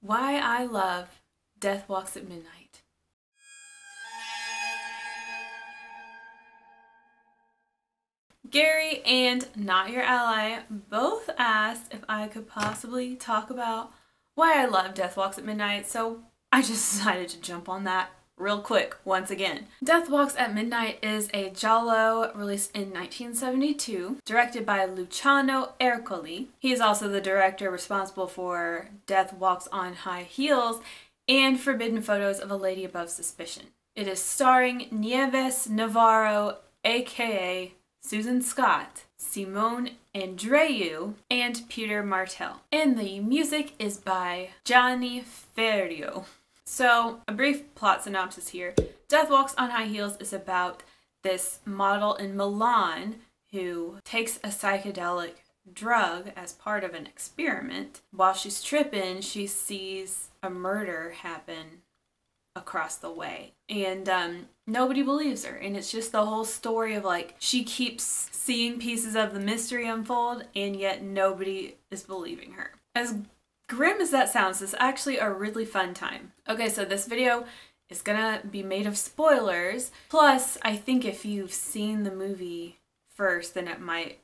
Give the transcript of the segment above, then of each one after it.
Why I love Death Walks at Midnight. Gary and Not Your Ally both asked if I could possibly talk about why I love Death Walks at Midnight, so I just decided to jump on that real quick once again. Death Walks at Midnight is a giallo released in 1972, directed by Luciano Ercoli. He is also the director responsible for Death Walks on High Heels and Forbidden Photos of a Lady Above Suspicion. It is starring Nieves Navarro, aka Susan Scott, Simone Andreu, and Peter Martell. And the music is by Gianni Ferrio. So, a brief plot synopsis here. Death Walks on High Heels is about this model in Milan who takes a psychedelic drug as part of an experiment. While she's tripping, she sees a murder happen across the way. And nobody believes her. And it's just the whole story of like, she keeps seeing pieces of the mystery unfold and yet nobody is believing her. As grim as that sounds, it's actually a really fun time. Okay, so this video is gonna be made of spoilers. Plus, I think if you've seen the movie first, then it might,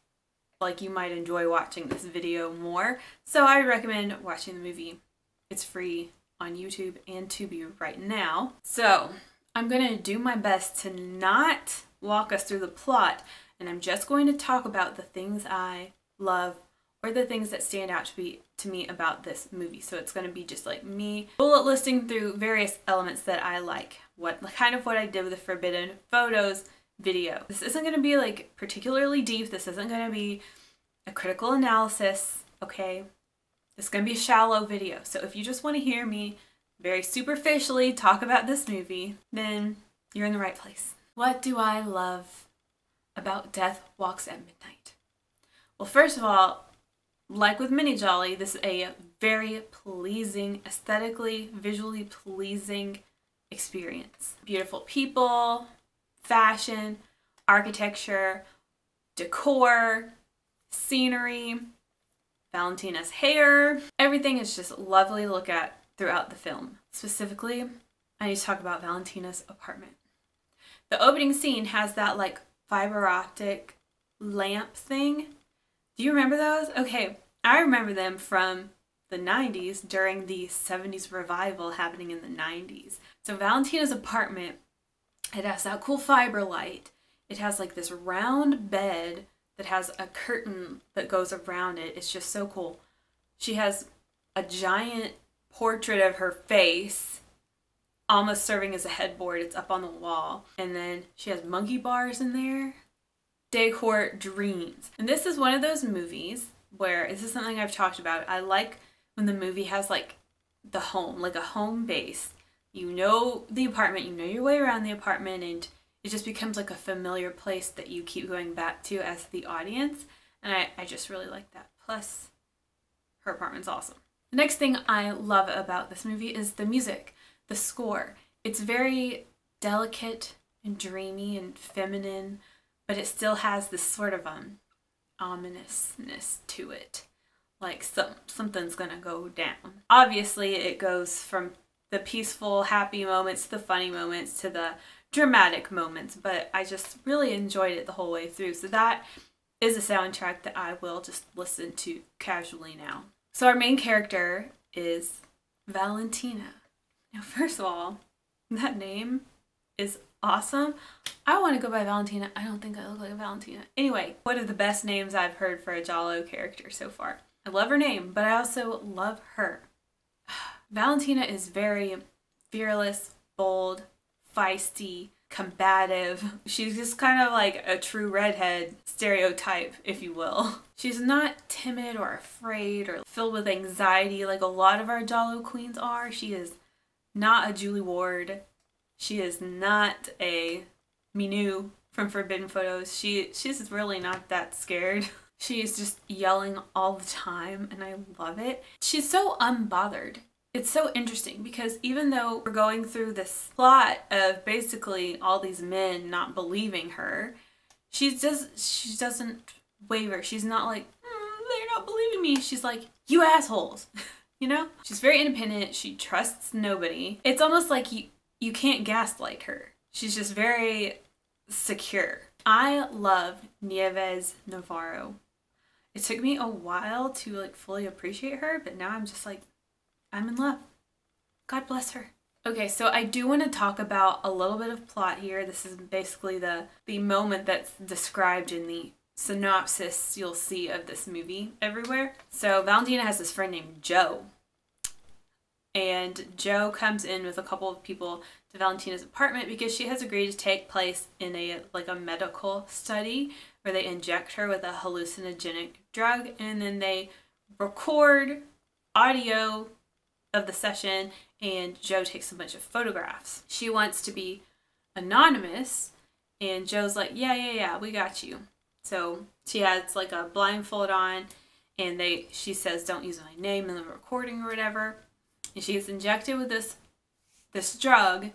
like, you might enjoy watching this video more. So I recommend watching the movie. It's free on YouTube and Tubi right now. So I'm gonna do my best to not walk us through the plot, and I'm just going to talk about the things I love or the things that stand out to me about this movie. So it's going to be just like me bullet listing through various elements that I like. What I did with the Forbidden Photos video. This isn't going to be like particularly deep. This isn't going to be a critical analysis, okay? This is going to be a shallow video. So if you just want to hear me very superficially talk about this movie, then you're in the right place. What do I love about Death Walks at Midnight? Well, first of all, like with Mini Jolly, this is a very pleasing, aesthetically, visually pleasing experience. Beautiful people, fashion, architecture, decor, scenery, Valentina's hair. Everything is just lovely to look at throughout the film. Specifically, I need to talk about Valentina's apartment. The opening scene has that like fiber optic lamp thing. Do you remember those? Okay, I remember them from the 90s during the 70s revival happening in the 90s. So Valentina's apartment, it has that cool fiber light. It has like this round bed that has a curtain that goes around it. It's just so cool. She has a giant portrait of her face almost serving as a headboard. It's up on the wall. And then she has monkey bars in there. Decor dreams. And this is one of those movies where, this is something I've talked about, I like when the movie has like the home, like a home base. You know the apartment, you know your way around the apartment, and it just becomes like a familiar place that you keep going back to as the audience. And I just really like that. Plus, her apartment's awesome. The next thing I love about this movie is the music, the score. It's very delicate and dreamy and feminine, but it still has this sort of ominousness to it. Like something's gonna go down. Obviously, it goes from the peaceful, happy moments to the funny moments to the dramatic moments, but I just really enjoyed it the whole way through. So that is a soundtrack that I will just listen to casually now. So our main character is Valentina. Now, first of all, that name is awesome. I want to go by Valentina. I don't think I look like a Valentina. Anyway, one of the best names I've heard for a giallo character so far. I love her name, but I also love her. Valentina is very fearless, bold, feisty, combative. She's just kind of like a true redhead stereotype, if you will. She's not timid or afraid or filled with anxiety like a lot of our giallo queens are. She is not a Julie Ward. She is not a Minou from Forbidden Photos. She's really not that scared. She is just yelling all the time, and I love it. She's so unbothered. It's so interesting because even though we're going through this plot of basically all these men not believing her, she doesn't waver. She's not like, they're not believing me. She's like, you assholes. you know? She's very independent. She trusts nobody. It's almost like you can't gaslight her. She's just very secure. I love Nieves Navarro. It took me a while to like fully appreciate her, but now I'm just like, I'm in love. God bless her. Okay, so I do want to talk about a little bit of plot here. This is basically the moment that's described in the synopsis you'll see of this movie everywhere. So Valentina has this friend named Joe. And Joe comes in with a couple of people to Valentina's apartment because she has agreed to take place in a medical study where they inject her with a hallucinogenic drug, and then they record audio of the session, and Joe takes a bunch of photographs. She wants to be anonymous, and Joe's like, yeah, we got you. So she has like a blindfold on, and she says, don't use my name in the recording or whatever. And she gets injected with this drug,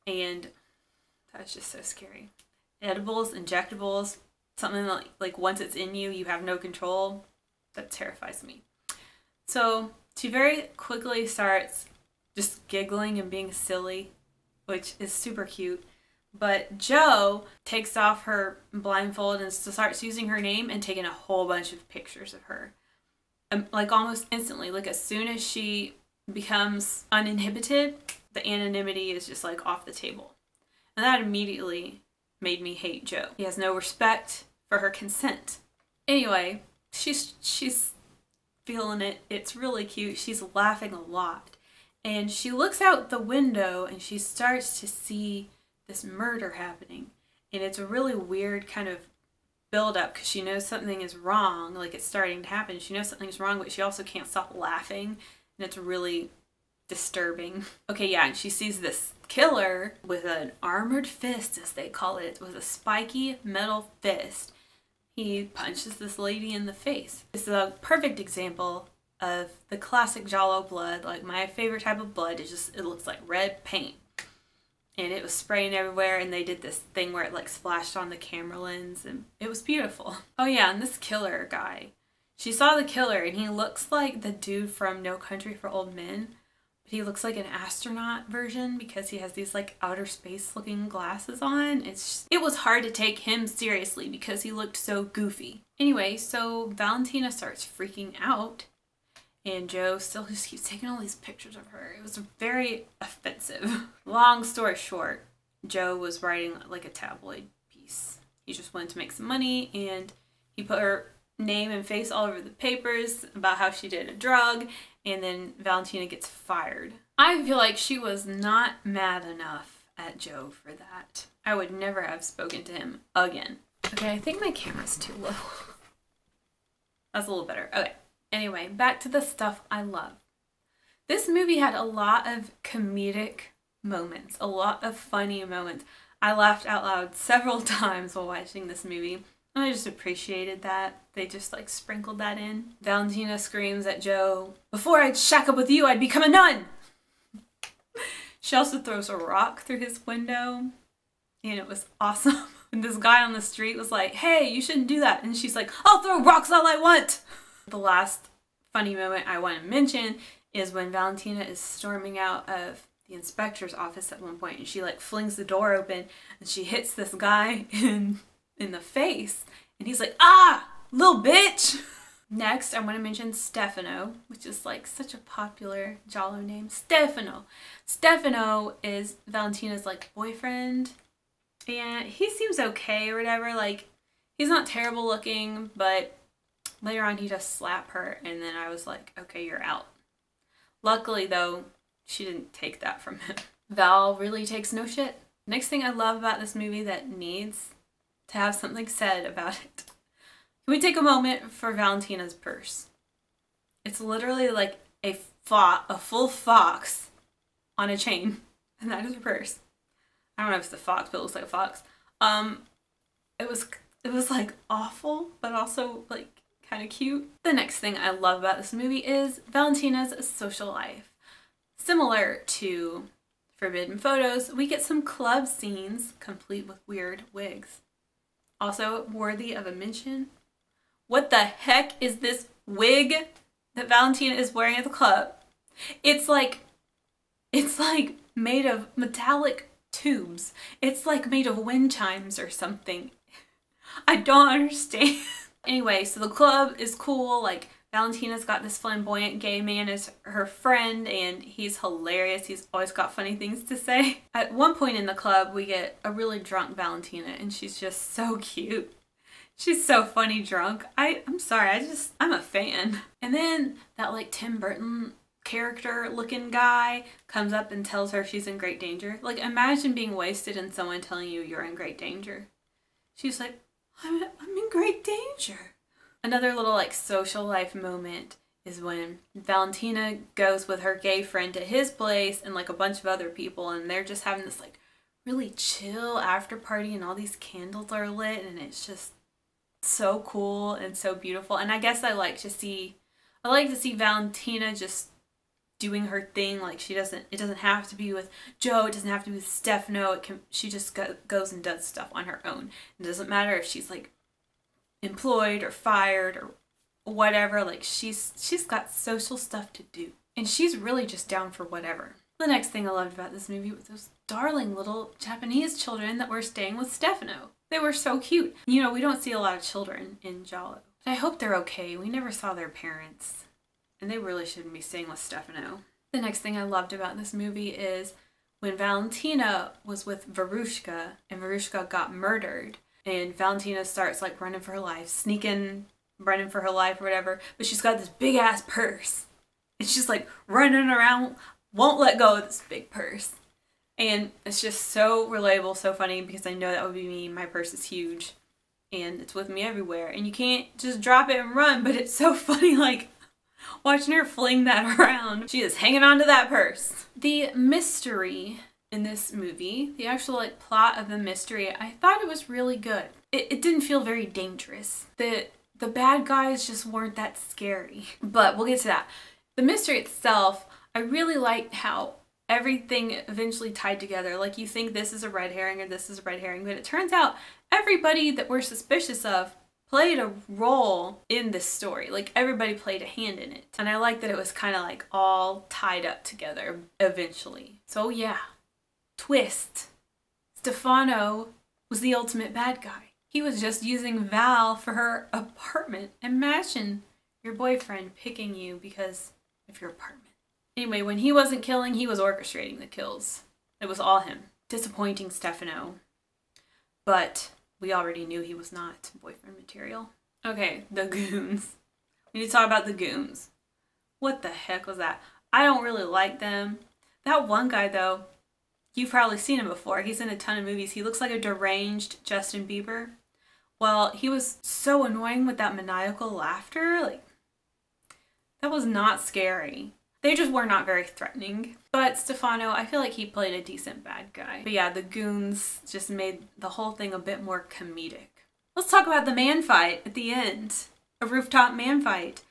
and that's just so scary. Edibles, injectables, something like once it's in you, you have no control. That terrifies me. So she very quickly starts just giggling and being silly, which is super cute. But Joe takes off her blindfold and starts using her name and taking a whole bunch of pictures of her. Like almost instantly, like as soon as she becomes uninhibited, the anonymity is just like off the table. And that immediately made me hate Joe. He has no respect for her consent. Anyway, she's feeling it. It's really cute. She's laughing a lot. And she looks out the window and she starts to see this murder happening. And it's a really weird kind of build up because she knows something is wrong, like it's starting to happen. She knows something's wrong, but she also can't stop laughing. And it's really disturbing. Okay, yeah, and she sees this killer with an armored fist, as they call it, with a spiky metal fist. He punches this lady in the face. This is a perfect example of the classic giallo blood. Like my favorite type of blood is just, it looks like red paint. And it was spraying everywhere, and they did this thing where it like splashed on the camera lens, and it was beautiful. Oh yeah, and this killer guy. She saw the killer, and he looks like the dude from No Country for Old Men, but he looks like an astronaut version because he has these like outer space looking glasses on. It was hard to take him seriously because he looked so goofy. Anyway, so Valentina starts freaking out, and Joe still just keeps taking all these pictures of her. It was very offensive. Long story short, Joe was writing like a tabloid piece. He just wanted to make some money, and he put her name and face all over the papers about how she did a drug, and then Valentina gets fired. I feel like she was not mad enough at Joe for that. I would never have spoken to him again. Okay, I think my camera's too low. That's a little better. Okay. Anyway, back to the stuff I love. This movie had a lot of comedic moments, a lot of funny moments. I laughed out loud several times while watching this movie, and I just appreciated that. They just like sprinkled that in. Valentina screams at Joe, "Before I'd shack up with you, I'd become a nun!" She also throws a rock through his window, and it was awesome. And this guy on the street was like, "Hey, you shouldn't do that." And she's like, "I'll throw rocks all I want!" The last funny moment I want to mention is when Valentina is storming out of the inspector's office at one point, and she like flings the door open and she hits this guy in the face, and he's like, "Ah, little bitch!" Next, I want to mention Stefano, which is like such a popular giallo name. Stefano. Stefano is Valentina's like boyfriend, and he seems okay or whatever. Like, he's not terrible looking, but later on, he just slapped her, and then I was like, okay, you're out. Luckily, though, she didn't take that from him. Val really takes no shit. Next thing I love about this movie that needs to have something said about it. Can we take a moment for Valentina's purse? It's literally like a full fox on a chain, and that is her purse. I don't know if it's a fox, but it looks like a fox. It was like awful, but also like kind of cute. The next thing I love about this movie is Valentina's social life. Similar to Forbidden Photos, we get some club scenes complete with weird wigs. Also worthy of a mention, what the heck is this wig that Valentina is wearing at the club? It's like made of metallic tubes. It's like made of wind chimes or something. I don't understand. Anyway, so the club is cool. Like, Valentina's got this flamboyant gay man as her friend, and he's hilarious. He's always got funny things to say. At one point in the club, we get a really drunk Valentina, and she's just so cute. She's so funny drunk. I'm sorry, I'm a fan. And then that like Tim Burton character looking guy comes up and tells her she's in great danger. Like, imagine being wasted and someone telling you you're in great danger. She's like, I'm in great danger. Another little like social life moment is when Valentina goes with her gay friend to his place and like a bunch of other people, and they're just having this like really chill after party, and all these candles are lit, and it's just so cool and so beautiful. And I guess I like to see Valentina just doing her thing. Like, it doesn't have to be with Joe, it doesn't have to be with Stefano. She just goes and does stuff on her own. It doesn't matter if she's like employed or fired or whatever. Like, she's got social stuff to do, and she's really just down for whatever. The next thing I loved about this movie was those darling little Japanese children that were staying with Stefano. They were so cute. You know, we don't see a lot of children in Giallo. I hope they're okay. We never saw their parents, and they really shouldn't be staying with Stefano. The next thing I loved about this movie is when Valentina was with Verushka, and Verushka got murdered, and Valentina starts like running for her life, running for her life or whatever, but she's got this big ass purse. And she's like running around, won't let go of this big purse. And it's just so relatable, so funny, because I know that would be me. My purse is huge, and it's with me everywhere, and you can't just drop it and run, but it's so funny, like, watching her fling that around. She is hanging on to that purse. The mystery in this movie, the actual like plot of the mystery, I thought it was really good. It didn't feel very dangerous. The bad guys just weren't that scary, but we'll get to that. The mystery itself, I really liked how everything eventually tied together. Like, you think this is a red herring or this is a red herring, but it turns out everybody that we're suspicious of played a role in this story. Like, everybody played a hand in it. And I like that it was kind of like all tied up together eventually. So yeah, twist. Stefano was the ultimate bad guy. He was just using Val for her apartment. Imagine your boyfriend picking you because of your apartment. Anyway, when he wasn't killing, he was orchestrating the kills. It was all him. Disappointing Stefano. But we already knew he was not boyfriend material. Okay, the Goons. We need to talk about the Goons. What the heck was that? I don't really like them. That one guy, though, you've probably seen him before. He's in a ton of movies. He looks like a deranged Justin Bieber. Well, he was so annoying with that maniacal laughter. Like, that was not scary. They just were not very threatening. But Stefano, I feel like he played a decent bad guy. But yeah, the Goons just made the whole thing a bit more comedic. Let's talk about the man fight at the end. A rooftop man fight.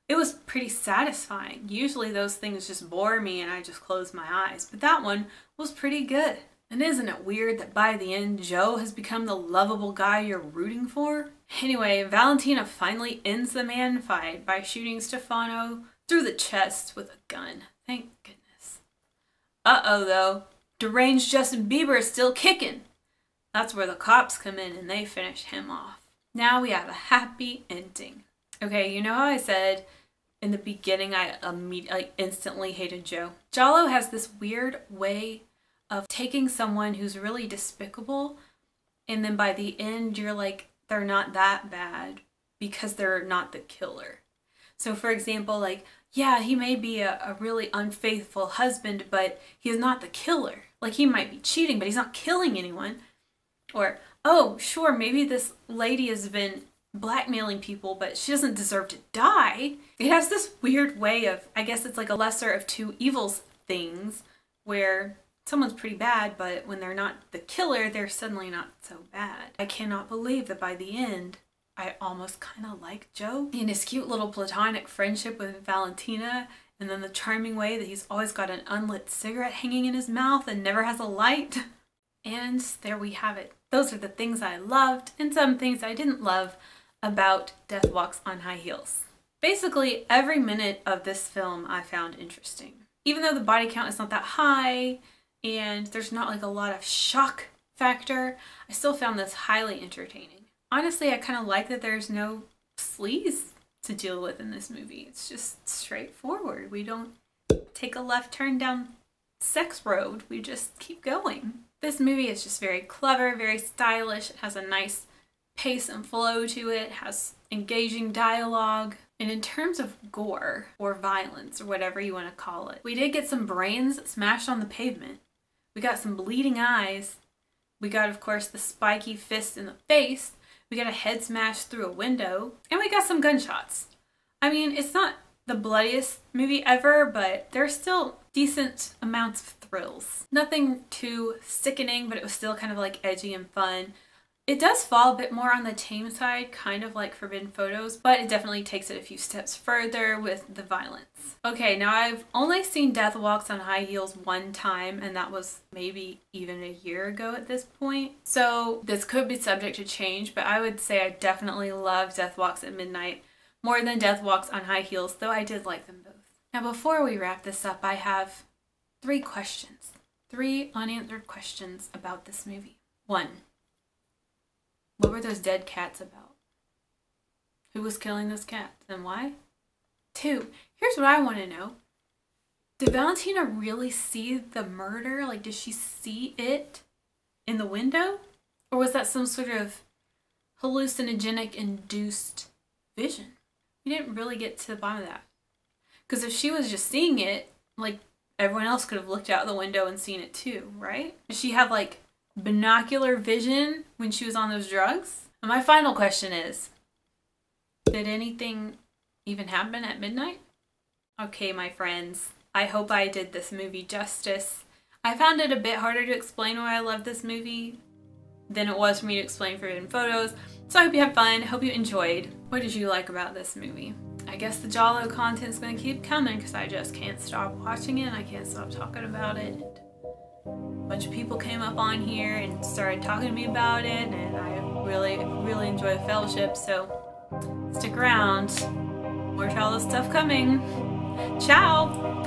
It was pretty satisfying. Usually those things just bore me and I just close my eyes. But that one was pretty good. And isn't it weird that by the end, Joe has become the lovable guy you're rooting for? Anyway, Valentina finally ends the man fight by shooting Stefano through the chest with a gun. Thank goodness. Uh-oh, though. Deranged Justin Bieber is still kicking. That's where the cops come in and they finish him off. Now we have a happy ending. Okay, you know how I said in the beginning I instantly hated Joe? Giallo has this weird way of taking someone who's really despicable, and then by the end you're like, they're not that bad because they're not the killer. So for example, like, yeah, he may be a really unfaithful husband, but he's not the killer. Like, he might be cheating, but he's not killing anyone. Or, oh, sure, maybe this lady has been blackmailing people, but she doesn't deserve to die. It has this weird way of, I guess it's like a lesser of two evils things, where someone's pretty bad, but when they're not the killer, they're suddenly not so bad. I cannot believe that by the end, I almost kind of like Joe and his cute little platonic friendship with Valentina, and then the charming way that he's always got an unlit cigarette hanging in his mouth and never has a light. And there we have it. Those are the things I loved and some things I didn't love about Death Walks on High Heels. Basically, every minute of this film I found interesting. Even though the body count is not that high and there's not like a lot of shock factor, I still found this highly entertaining. Honestly, I kind of like that there's no sleaze to deal with in this movie. It's just straightforward. We don't take a left turn down sex road. We just keep going. This movie is just very clever, very stylish. It has a nice pace and flow to it. It has engaging dialogue. And in terms of gore or violence or whatever you want to call it, we did get some brains smashed on the pavement. We got some bleeding eyes. We got, of course, the spiky fist in the face. We got a head smashed through a window. And we got some gunshots. I mean, it's not the bloodiest movie ever, but there's still decent amounts of thrills. Nothing too sickening, but it was still kind of like edgy and fun. It does fall a bit more on the tame side, kind of like Forbidden Photos, but it definitely takes it a few steps further with the violence. Okay, now I've only seen Death Walks on High Heels one time, and that was maybe even a year ago at this point. So this could be subject to change, but I would say I definitely love Death Walks at Midnight more than Death Walks on High Heels, though I did like them both. Now before we wrap this up, I have 3 questions. 3 unanswered questions about this movie. 1. What were those dead cats about? Who was killing those cats and why? 2. Here's what I want to know. Did Valentina really see the murder? Like, did she see it in the window? Or was that some sort of hallucinogenic induced vision? We didn't really get to the bottom of that. Because if she was just seeing it, like, everyone else could have looked out the window and seen it too, right? Did she have, like, binocular vision when she was on those drugs? And my final question is, did anything even happen at midnight? Okay, my friends, I hope I did this movie justice. I found it a bit harder to explain why I love this movie than it was for me to explain Forbidden Photos. So I hope you had fun, hope you enjoyed. What did you like about this movie? I guess the giallo content's gonna keep coming because I just can't stop watching it and I can't stop talking about it. A bunch of people came up on here and started talking to me about it, and I really enjoy the fellowship, so stick around. More giallo stuff coming. Ciao!